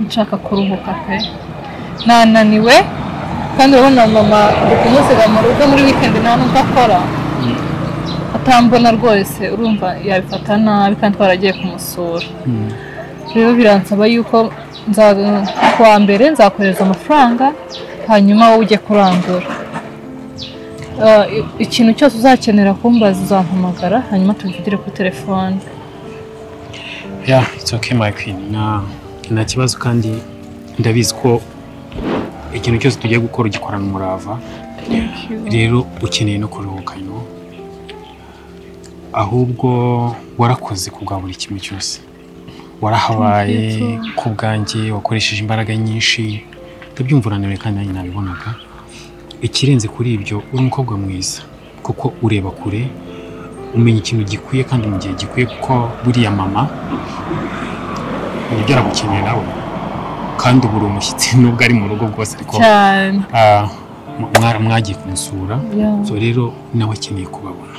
nshaka kuruhuka pe nananiwe kandi urabona mama ndi kumusiga mu rugo muri weekend nta nubwo akora atambona rwose urumva yabifata nabi kandi twaragiye kumusura rero biransaba yuko kuwa mbere nzakoreza amafaranga hanyuma wowe ujye kurangura ikintu cyose uzakenera kumbaza uzampamagara hanyuma tuvugire kuri telefone. Yeah, it's okay my queen. Nta kibazo kandi ndabizi ko ikintu cyose tugiye gukora ugikorana umurava. Rero ukeneye no kuruhuka ahubwo warakoze kubwa buri kimwe cyose. Warahabaye ku bwanjye wakoresheje imbaraga nyinshi ndabyumvuranawe kandi nanjye nabibonaga. Ikirenze kuri ibyo uri umukobwa mwiza kuko ureba kure umenya ikintu gikwiye kandi mu gihe gikwiye kuko buriya mama nibyo aragukeneye nawe kandi ubura umushyitsi nubwo ari mu rugo rwose ariko mwagiye kumusura so rero nawe akeneye kubabona